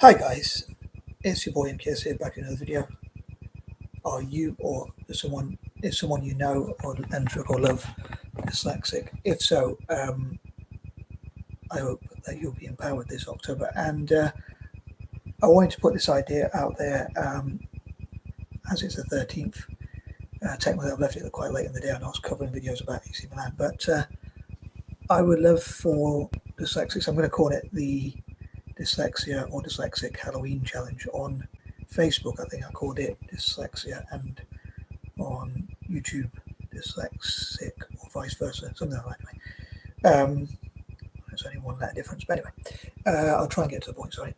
Hi guys, it's your boy M.K.S here, back in another video. Are you or is someone you know or love dyslexic? If so, I hope that you'll be empowered this October. And I wanted to put this idea out there as it's the 13th. Technically, I've left it quite late in the day, and I was covering videos about AC Milan. But I would love for dyslexics. I'm going to call it the Dyslexia or Dyslexic Halloween Challenge on Facebook. I think I called it Dyslexia, and on YouTube Dyslexic, or vice versa, something like that. Anyway, there's only one letter difference, but anyway, I'll try and get to the point. Sorry.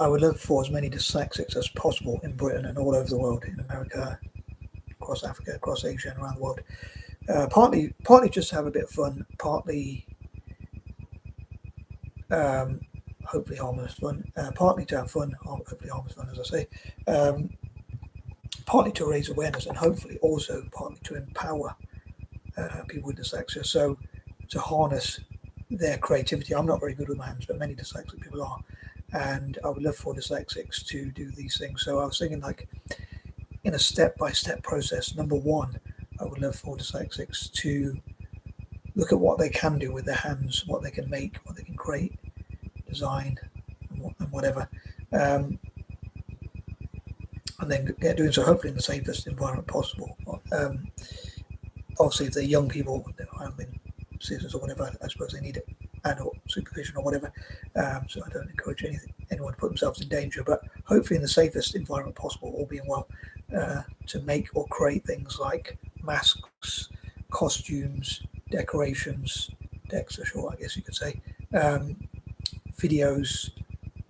I would love for as many dyslexics as possible in Britain and all over the world, in America, across Africa, across Asia, and around the world. Partly just to have a bit of fun, partly hopefully harmless fun, partly to have fun, hopefully harmless fun, as I say, partly to raise awareness, and hopefully also partly to empower people with dyslexia, so to harness their creativity. I'm not very good with my hands, but many dyslexic people are, and I would love for dyslexics to do these things. So I was thinking, like, in a step-by-step process. Number one, I would love for dyslexics to look at what they can do with their hands, what they can make, what they can create, design, and whatever, and then get doing so hopefully in the safest environment possible. Obviously, if they're young people, they haven't been scissors or whatever, I suppose they need adult supervision or whatever. So I don't encourage anyone to put themselves in danger, but hopefully in the safest environment possible, all being well, to make or create things like masks, costumes, decorations, decks are short, I guess you could say, videos,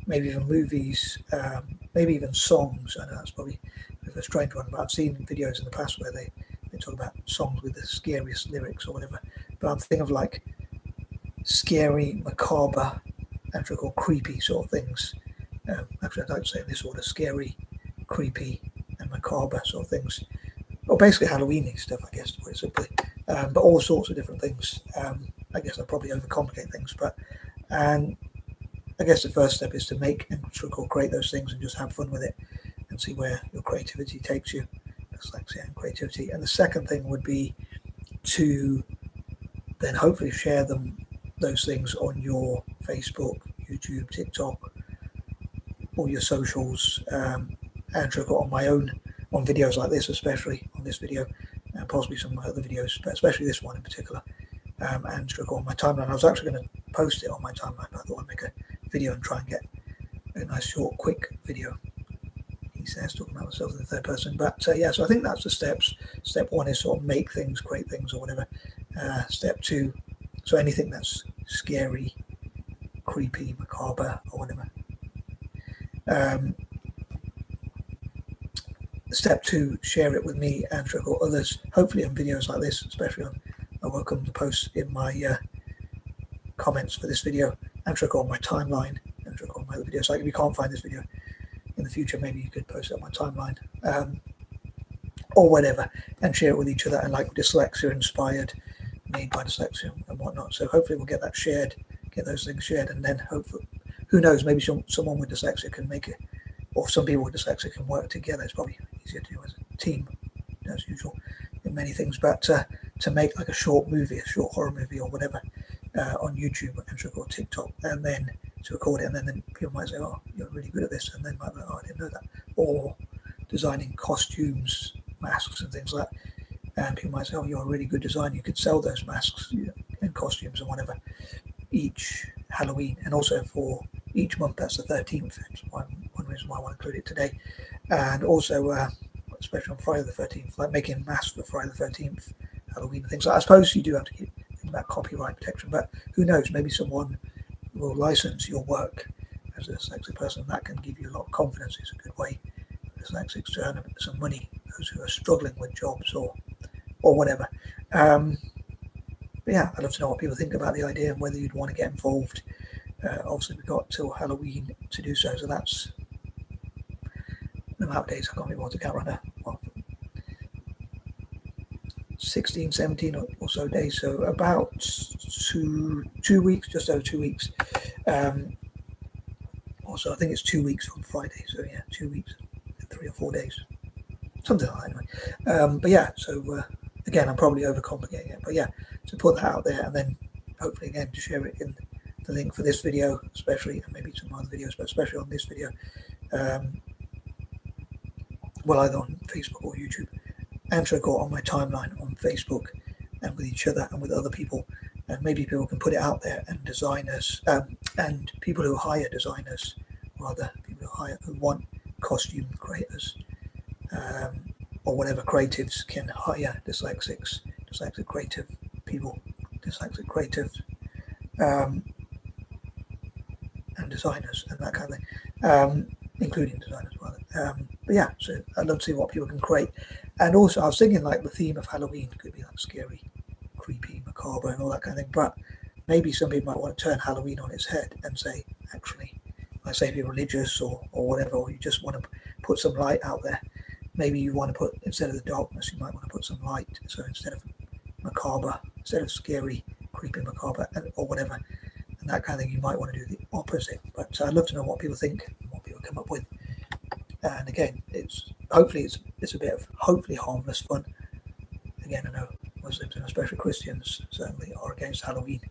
maybe even movies, maybe even songs. I know that's probably a strange one, but I've seen videos in the past where they talk about songs with the scariest lyrics or whatever. But I'm thinking of like scary, macabre, and or creepy sort of things. Actually, I'd like to say in this order: scary, creepy, and macabre sort of things. Or basically Halloweeny stuff, I guess, to put it simply. But all sorts of different things. I guess I probably overcomplicate things, but I guess the first step is to make and create those things and just have fun with it and see where your creativity takes you. Dyslexia and creativity. And the second thing would be to then hopefully share those things on your Facebook, YouTube, TikTok, all your socials, and on videos like this, especially on this video, and possibly some other videos, but especially this one in particular, and on my timeline. I was actually going to post it on my timeline, but I thought I'd make a video and try and get a nice short quick video, he says, talking about myself in the third person. But yeah, so I think that's the steps. Step one is sort of make things, create things, or whatever. Step two, so anything that's scary, creepy, macabre, or whatever. Step two, share it with me and others, hopefully on videos like this, especially on. I welcome the posts in my comments for this video, and on my timeline, and on my other videos. Like if you can't find this video in the future, maybe you could post it on my timeline, or whatever, and share it with each other, and like dyslexia inspired, made by dyslexia and whatnot. So hopefully we'll get that shared, get those things shared, and then hopefully, who knows, maybe someone with dyslexia can make it, or some people with dyslexia can work together. It's probably easier to do as a team, as usual, in many things. But to make like a short movie, a short horror movie or whatever, on YouTube or TikTok, and then to record it, and then people might say, "Oh, you're really good at this," and then might be like, "Oh, I didn't know that." Or designing costumes, masks, and things like that, and people might say, "Oh, you're a really good designer. You could sell those masks, and costumes and whatever each Halloween, and also for each month. That's the 13th. That's one reason why I want to include it today, and also especially on Friday the 13th, like making masks for Friday the 13th, Halloween, and things like that. I suppose you do have to keep about copyright protection, but who knows, maybe someone will license your work as a dyslexic person. That can give you a lot of confidence. It's a good way for dyslexics to earn some money, those who are struggling with jobs or whatever. But yeah, I'd love to know what people think about the idea and whether you'd want to get involved. Obviously we've got till Halloween to do so that's the amount of days. I can't remember what to count right now. Well, 16, 17 or so days, so about 2 weeks, just over 2 weeks Also, I think it's 2 weeks from Friday, so yeah, 2 weeks, 3 or 4 days, something like that anyway. But yeah, so again, I'm probably overcomplicating it, but yeah, to put that out there, and then hopefully again to share it in the link for this video, especially, and maybe some other videos, but especially on this video, well, either on Facebook or YouTube, answer a call on my timeline on Facebook, and with each other and with other people, and maybe people can put it out there, and designers and people who hire designers, rather people who want costume creators, or whatever, creatives can hire dyslexic creative people, dyslexic creatives, and designers and that kind of thing, including designers rather. But yeah, so I'd love to see what people can create. And also I was thinking like the theme of Halloween could be like scary, creepy, macabre and all that kind of thing, but maybe some people might want to turn Halloween on its head and say, actually, like say if you're religious or whatever, or you just want to put some light out there, maybe you want to put, instead of the darkness, you might want to put some light. So instead of macabre, instead of scary, creepy, macabre, or whatever, and that kind of thing, you might want to do the opposite. But I'd love to know what people think and what people come up with. And again, it's hopefully it's a bit of hopefully harmless fun. Again, I know Muslims and especially Christians certainly are against Halloween,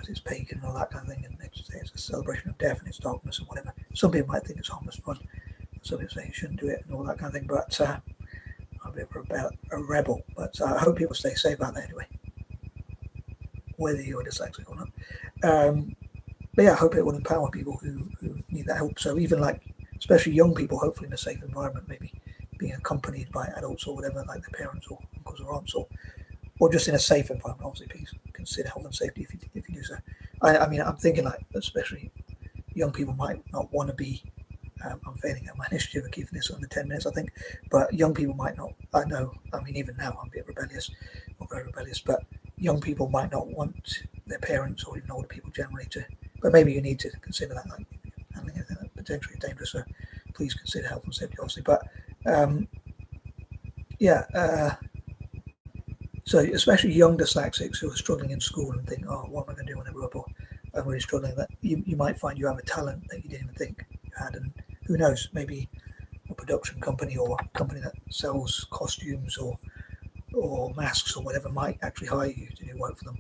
as it's pagan and all that kind of thing, and they say it's a celebration of death and it's darkness and whatever. Some people might think it's harmless fun. Some people say you shouldn't do it and all that kind of thing. But I'm a bit of a rebel. But I hope people stay safe out there anyway, whether you're dyslexic or not. But yeah, I hope it will empower people who need that help. So even like, especially young people, hopefully in a safe environment, maybe being accompanied by adults or whatever, like their parents or uncles or aunts, or just in a safe environment. Obviously, please consider health and safety if you do so. I mean, I'm thinking like, especially young people might not want to be. I'm failing at my initiative of keeping this under 10 minutes, I think, but young people might not. I know. I mean, even now, I'm a bit rebellious, or very rebellious, but young people might not want their parents or even older people generally to. But maybe you need to consider that, like handling anything that's potentially dangerous. So please consider health and safety, obviously. But so especially young dyslexics who are struggling in school and think, oh, what am I going to do when I grow up? Or I'm really struggling. That you might find you have a talent that you didn't even think you had, and who knows, maybe a production company or a company that sells costumes or masks or whatever might actually hire you to do work for them.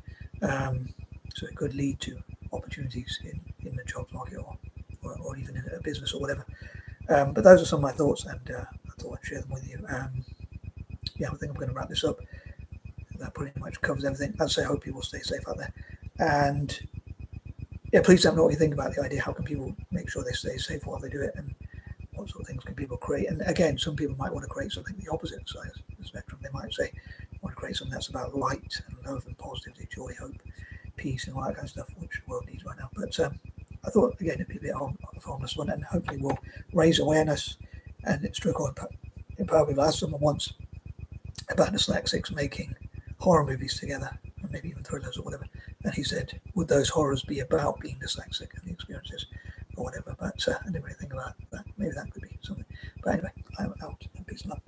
So it could lead to opportunities in the jobs market or even in a business or whatever. But those are some of my thoughts, and I thought I'd share them with you. Yeah, I think I'm going to wrap this up. That pretty much covers everything. As I say, I hope people stay safe out there. And yeah, please let me know what you think about the idea. How can people make sure they stay safe while they do it, and what sort of things can people create? And again, some people might want to create something the opposite side of the spectrum. They might say, I want to create something that's about light and love and positivity, joy, hope, peace, and all that kind of stuff, which the world needs right now. But I thought, again, it'd be a bit of harmless one, and hopefully we'll raise awareness and empower people. I asked someone once about dyslexics making horror movies together, and maybe even thrillers or whatever, and he said, would those horrors be about being dyslexic and the experiences or whatever? But I didn't really think about that. Maybe that could be something. But anyway, I'm out. Peace and love.